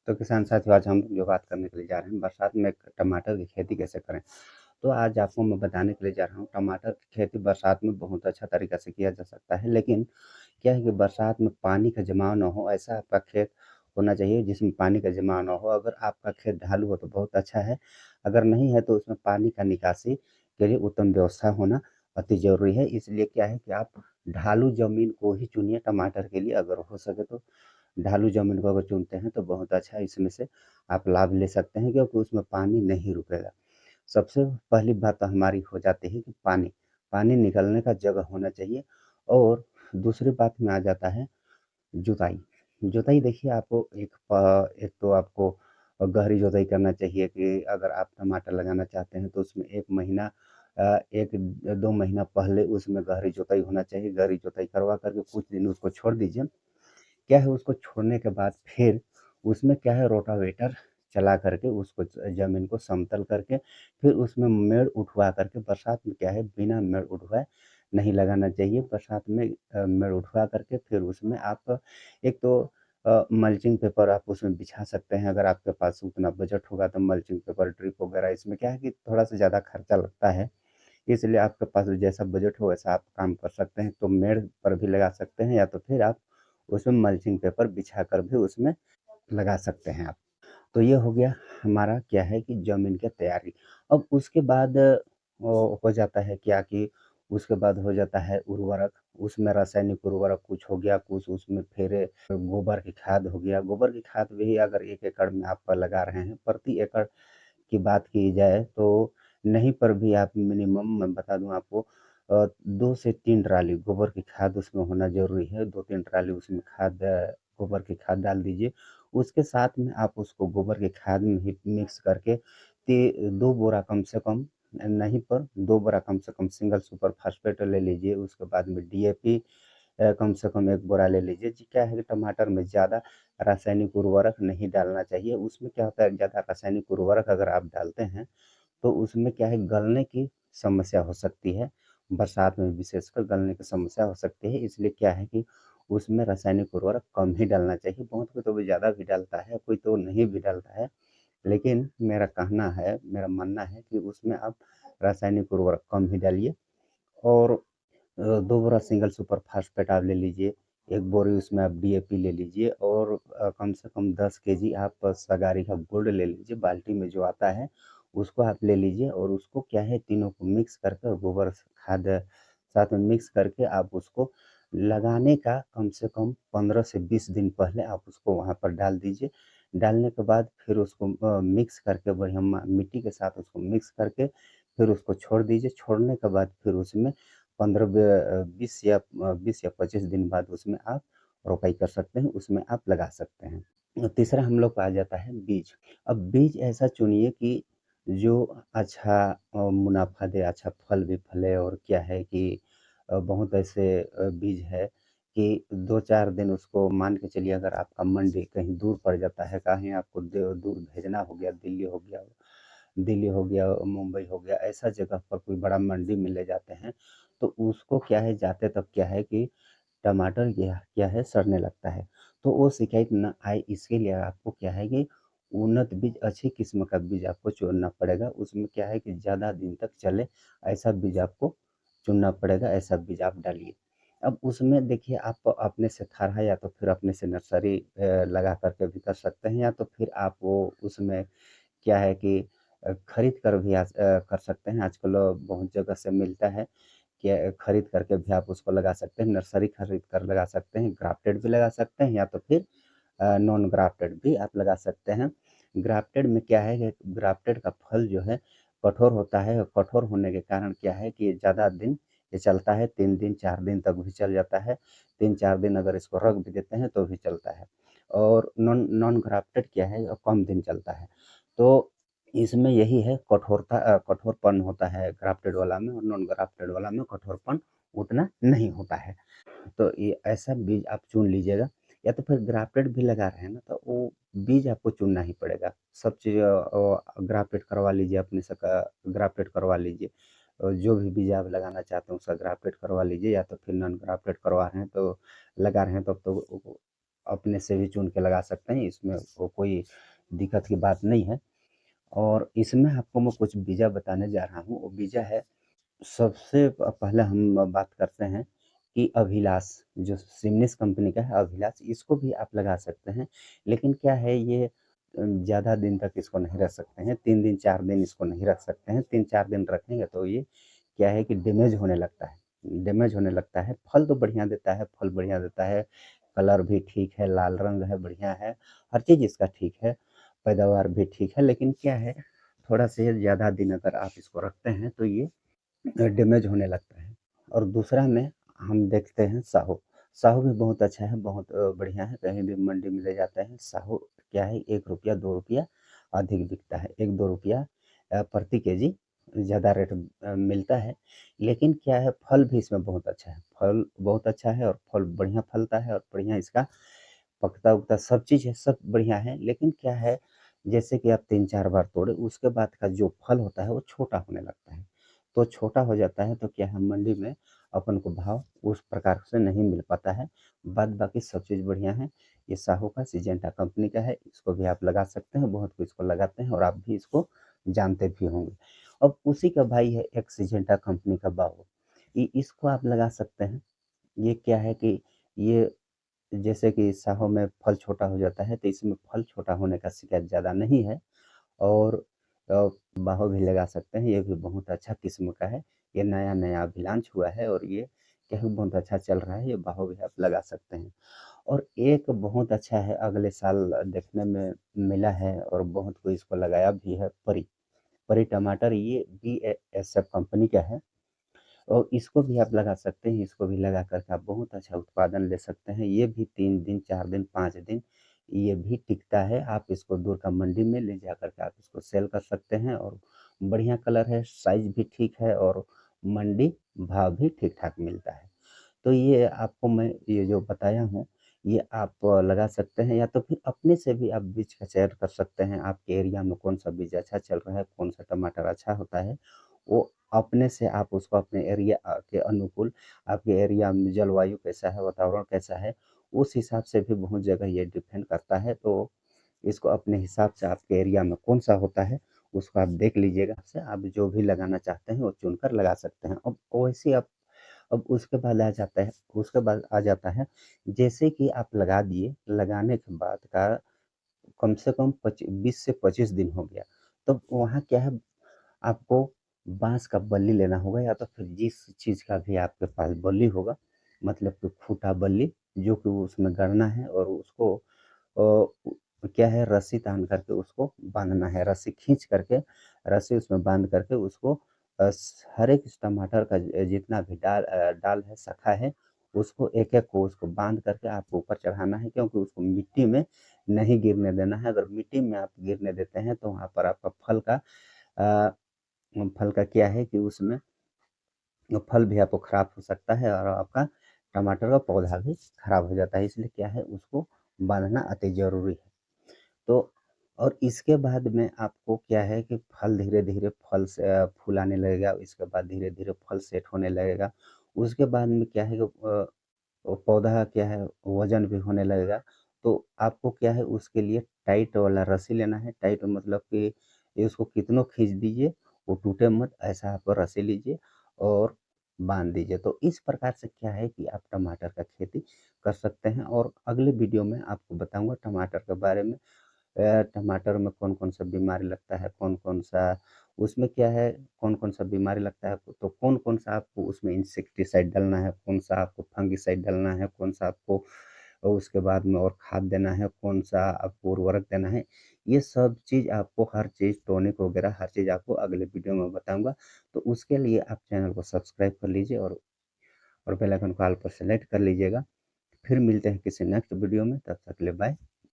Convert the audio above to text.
तो किसान साथियों, आज हम जो बात करने के लिए जा रहे हैं बरसात में टमाटर की खेती कैसे करें। तो आज आपको मैं बताने के लिए जा रहा हूँ टमाटर की खेती बरसात में बहुत अच्छा तरीका से किया जा सकता है। लेकिन क्या है कि बरसात में पानी का जमाव ना हो, ऐसा आपका खेत होना चाहिए जिसमें पानी का जमाव ना हो। अगर आपका खेत ढालू हो तो बहुत अच्छा है, अगर नहीं है तो उसमें पानी का निकासी के लिए उत्तम व्यवस्था होना अति ज़रूरी है। इसलिए क्या है कि आप ढालू ज़मीन को ही चुनिए टमाटर के लिए, अगर हो सके तो ढालू ज़मीन को अगर चुनते हैं तो बहुत अच्छा है, इसमें से आप लाभ ले सकते हैं क्योंकि उसमें पानी नहीं रुकेगा। सबसे पहली बात तो हमारी हो जाती है कि पानी, पानी निकलने का जगह होना चाहिए। और दूसरी बात में आ जाता है जुताई। जुताई देखिए आपको एक तो आपको गहरी जुताई करना चाहिए कि अगर आप टमाटर लगाना चाहते हैं तो उसमें 1 महीना 1-2 महीना पहले उसमें गहरी जुताई होना चाहिए। गहरी जुताई करवा कर के कुछ दिन उसको छोड़ दीजिए। क्या है उसको छोड़ने के बाद फिर उसमें क्या है रोटावेटर चला करके उसको ज़मीन को समतल करके फिर उसमें मेड़ उठवा करके बरसात में क्या है बिना मेड़ उठवाए नहीं लगाना चाहिए। बरसात में मेड़ उठवा करके फिर उसमें आप एक तो मल्चिंग पेपर आप उसमें बिछा सकते हैं। अगर आपके पास उतना बजट होगा तो मल्चिंग पेपर, ड्रिप वगैरह, इसमें क्या है कि थोड़ा-सा ज़्यादा खर्चा लगता है। इसलिए आपके पास जैसा बजट हो वैसा आप काम कर सकते हैं। तो मेड़ पर भी लगा सकते हैं या तो फिर आप उसमें मल्चिंग पेपर बिछाकर भी उसमें लगा सकते हैं आप। तो ये हो गया हमारा क्या है कि ज़मीन की तैयारी। अब उसके बाद हो जाता है क्या कि उसके बाद हो जाता है उर्वरक। उसमें रासायनिक उर्वरक कुछ हो गया, कुछ उसमें फिर गोबर की खाद हो गया। गोबर की खाद भी अगर 1 एकड़ में आप लगा रहे हैं, प्रति एकड़ की बात की जाए तो नहीं पर भी आप मिनिमम मैं बता दूँ आपको 2 से 3 ट्राली गोबर की खाद उसमें होना ज़रूरी है। 2-3 ट्राली उसमें गोबर की खाद डाल दीजिए। उसके साथ में आप उसको गोबर की खाद में ही मिक्स करके 2 बोरा कम से कम, नहीं पर 2 बोरा कम से कम सिंगल सुपर फास्फेट ले लीजिए। उसके बाद में डीएपी कम से कम 1 बोरा ले लीजिए। जी क्या है कि टमाटर में ज़्यादा रासायनिक उर्वरक नहीं डालना चाहिए। उसमें क्या होता है ज़्यादा रासायनिक उर्वरक अगर आप डालते हैं तो उसमें क्या है गलने की समस्या हो सकती है। बरसात में विशेषकर गलने की समस्या हो सकती है। इसलिए क्या है कि उसमें रासायनिक उर्वरक कम ही डालना चाहिए। बहुत कोई तो ज़्यादा भी डालता है, कोई तो नहीं भी डालता है। लेकिन मेरा मानना है कि उसमें आप रासायनिक उर्वरक कम ही डालिए। और 2 बोरा सिंगल सुपर फास्फेट आप ले लीजिए, 1 बोरी उसमें आप डीएपी ले लीजिए और कम से कम 10 केजी आप सगारी का गुड़ ले लीजिए, बाल्टी में जो आता है, उसको आप ले लीजिए और उसको क्या है तीनों को मिक्स करके और गोबर खाद साथ में मिक्स करके आप उसको लगाने का कम से कम 15 से 20 दिन पहले आप उसको वहाँ पर डाल दीजिए। डालने के बाद फिर उसको मिक्स करके बढ़िया मिट्टी के साथ उसको मिक्स करके फिर उसको छोड़ दीजिए। छोड़ने के बाद फिर उसमें 20 या 25 दिन बाद उसमें आप रोपाई कर सकते हैं, उसमें आप लगा सकते हैं। तीसरा हम लोग को आ जाता है बीज। अब बीज ऐसा चुनिए कि जो अच्छा मुनाफ़ा दे, अच्छा फल भी फले। और क्या है कि बहुत ऐसे बीज है कि 2-4 दिन उसको मान के चलिए अगर आपका मंडी कहीं दूर पड़ जाता है, कहीं आपको दूर भेजना हो गया, दिल्ली हो गया, मुंबई हो गया, ऐसा जगह पर कोई बड़ा मंडी में ले जाते हैं, तो उसको क्या है जाते तक क्या है कि टमाटर क्या क्या है सड़ने लगता है। तो वो शिकायत ना आए इसके लिए आपको क्या है कि उन्नत बीज, अच्छी किस्म का बीज आपको चुनना पड़ेगा। उसमें क्या है कि ज़्यादा दिन तक चले ऐसा बीज आपको चुनना पड़ेगा, ऐसा बीज आप डालिए। अब उसमें देखिए आप अपने से थरहा या तो फिर अपने से नर्सरी लगा कर के भी कर सकते हैं या तो फिर आप वो उसमें क्या है कि खरीद कर भी कर सकते हैं। आजकल बहुत जगह से मिलता है कि खरीद करके भी आप उसको लगा सकते हैं। नर्सरी खरीद कर लगा सकते हैं, ग्राफ्टेड भी लगा सकते हैं या तो फिर नॉन ग्राफ्टेड भी आप लगा सकते हैं। ग्राफ्टेड में क्या है कि ग्राफ्टेड का फल जो है कठोर होता है और कठोर होने के कारण क्या है कि ज़्यादा दिन ये चलता है, 3 दिन 4 दिन तक भी चल जाता है। 3-4 दिन अगर इसको रख भी देते हैं तो भी चलता है। और नॉन नॉन ग्राफ्टेड क्या है कम दिन चलता है। तो इसमें यही है कठोरपन होता है ग्राफ्टेड वाला में और नॉन ग्राफ्टेड वाला में कठोरपन उतना नहीं होता है। तो ये ऐसा बीज आप चुन लीजिएगा। या तो फिर ग्राफ्टेड भी लगा रहे हैं ना तो वो बीज आपको चुनना ही पड़ेगा। सब चीज़ ग्राफ्टेड करवा लीजिए अपने से, ग्राफ्टेड करवा लीजिए। जो भी बीज आप लगाना चाहते हैं उसका ग्राफ्टेड करवा लीजिए या तो फिर नॉन ग्राफ्टेड करवा रहे हैं तो लगा रहे हैं तब तो अपने से भी चुन के लगा सकते हैं, इसमें वो कोई दिक्कत की बात नहीं है। और इसमें आपको मैं कुछ बीजा बताने जा रहा हूँ, वो बीजा है, सबसे पहले हम बात करते हैं कि अभिलाष, जो सिमनिस कंपनी का है अभिलाष, इसको भी आप लगा सकते हैं। लेकिन क्या है, ये ज़्यादा दिन तक इसको नहीं रख सकते हैं, 3 दिन 4 दिन इसको नहीं रख सकते हैं। 3-4 दिन रखेंगे तो ये क्या है कि डैमेज होने लगता है, डैमेज होने लगता है। फल तो बढ़िया देता है, फल बढ़िया देता है, कलर भी ठीक है, लाल रंग है, बढ़िया है, हर चीज़ इसका ठीक है, पैदावार भी ठीक है। लेकिन क्या है, थोड़ा-सा ज़्यादा दिन अगर आप इसको रखते हैं तो ये डैमेज होने लगता है। और दूसरा में हम देखते हैं साहू। साहू भी बहुत अच्छा है, बहुत बढ़िया है, कहीं भी मंडी में ले जाते हैं। साहू क्या है, ₹1 ₹2 अधिक बिकता है, ₹1-2 प्रति केजी ज़्यादा रेट मिलता है। लेकिन क्या है, फल भी इसमें बहुत अच्छा है, फल बहुत अच्छा है और फल बढ़िया फलता है और बढ़िया इसका पकता-वकता सब चीज़ है, सब बढ़िया है। लेकिन क्या है, जैसे कि आप 3-4 बार तोड़े, उसके बाद का जो फल होता है वो छोटा होने लगता है। तो छोटा हो जाता है तो क्या है, मंडी में अपन को भाव उस प्रकार से नहीं मिल पाता है। बाद बाकी सब चीज़ बढ़िया है। ये साहू का सिजेंटा कंपनी का है, इसको भी आप लगा सकते हैं, बहुत कोई इसको लगाते हैं और आप भी इसको जानते भी होंगे। अब उसी का भाई है एक सिजेंटा कंपनी का बाओ, इसको आप लगा सकते हैं। ये क्या है कि ये जैसे कि साहो में फल छोटा हो जाता है, तो इसमें फल छोटा होने का शिकायत ज़्यादा नहीं है। और अ, बाहो भी लगा सकते हैं, ये भी बहुत अच्छा किस्म का है। ये नया-नया अभी लॉन्च हुआ है और ये क्या है, बहुत अच्छा चल रहा है, ये बाहो भी आप लगा सकते हैं। और एक बहुत अच्छा है, अगले साल देखने में मिला है और बहुत कोई इसको लगाया भी है, परी। परी टमाटर, ये BASF कंपनी का है। और इसको भी आप लगा सकते हैं, इसको भी लगा कर के आप बहुत अच्छा उत्पादन ले सकते हैं। ये भी 3 दिन, 4 दिन, 5 दिन ये भी टिकता है। आप इसको दूर का मंडी में ले जा कर के आप इसको सेल कर सकते हैं और बढ़िया कलर है, साइज़ भी ठीक है और मंडी भाव भी ठीक-ठाक मिलता है। तो ये आपको मैं ये जो बताया हूँ, ये आप लगा सकते हैं, या तो फिर अपने से भी आप बीज का चयन कर सकते हैं। आपके एरिया में कौन-सा बीज अच्छा चल रहा है, कौन-सा टमाटर अच्छा होता है, वो अपने से आप उसको अपने एरिया के अनुकूल, आपके एरिया में जलवायु कैसा है, वातावरण कैसा है, उस हिसाब से भी बहुत जगह ये डिपेंड करता है। तो इसको अपने हिसाब से आपके एरिया में कौन-सा होता है, उसको आप देख लीजिएगा। से आप जो भी लगाना चाहते हैं, वो चुनकर लगा सकते हैं। अब वैसे आप अब उसके बाद आ जाता है, जैसे कि आप लगा दिए, लगाने के बाद का कम से कम 20 से 25 दिन हो गया, तो वहाँ क्या है, आपको बाँस का बल्ली लेना होगा, या तो फिर जिस चीज़ का भी आपके पास बल्ली होगा, मतलब कि खूँटा बल्ली, जो कि उसमें गाड़ना है और उसको क्या है, रस्सी तान करके उसको बाँधना है, रस्सी खींच करके, रस्सी उसमें बाँध करके उसको हर एक इस टमाटर का जितना भी डाल है, शाखा है, उसको एक-एक को उसको बाँध करके आपको ऊपर चढ़ाना है, क्योंकि उसको मिट्टी में नहीं गिरने देना है। अगर मिट्टी में आप गिरने देते हैं तो वहाँ पर आपका अ, फल का क्या है कि उसमें फल भी आपको खराब हो सकता है और आपका टमाटर का पौधा भी खराब हो जाता है। इसलिए क्या है, उसको बाँधना अति ज़रूरी है। तो और इसके बाद में आपको क्या है कि फल धीरे-धीरे फूल आने लगेगा, इसके बाद धीरे-धीरे फल सेट होने लगेगा। उसके बाद में क्या है कि वो पौधा क्या है, वज़न भी होने लगेगा। तो आपको क्या है, उसके लिए टाइट वाला रस्सी लेना है, टाइट मतलब कि ये उसको कितनों खींच दीजिए, वो टूटे मत, ऐसा आप रस्सी लीजिए और बाँध दीजिए। तो इस प्रकार से क्या है कि आप टमाटर का खेती कर सकते हैं और अगले वीडियो में आपको बताऊँगा टमाटर के बारे में। टमाटर में कौन-कौन सा बीमारी लगता है, कौन-कौन सा उसमें क्या है, कौन-कौन सा बीमारी लगता है, तो कौन-कौन सा आपको उसमें इंसेक्टिसाइड डालना है, कौन-सा आपको फंगिसाइड डालना है, कौन-सा आपको उसके बाद में और खाद देना है, कौन-सा आपको उर्वरक देना है। ये सब चीज़ आपको हर चीज़ टॉनिक वगैरह हर चीज़ आपको अगले वीडियो में बताऊँगा। तो उसके लिए आप चैनल को सब्सक्राइब कर लीजिए और बेल आइकन को ऑल पर सेलेक्ट कर लीजिएगा। फिर मिलते हैं किसी नेक्स्ट वीडियो में, तब तक के लिए बाय।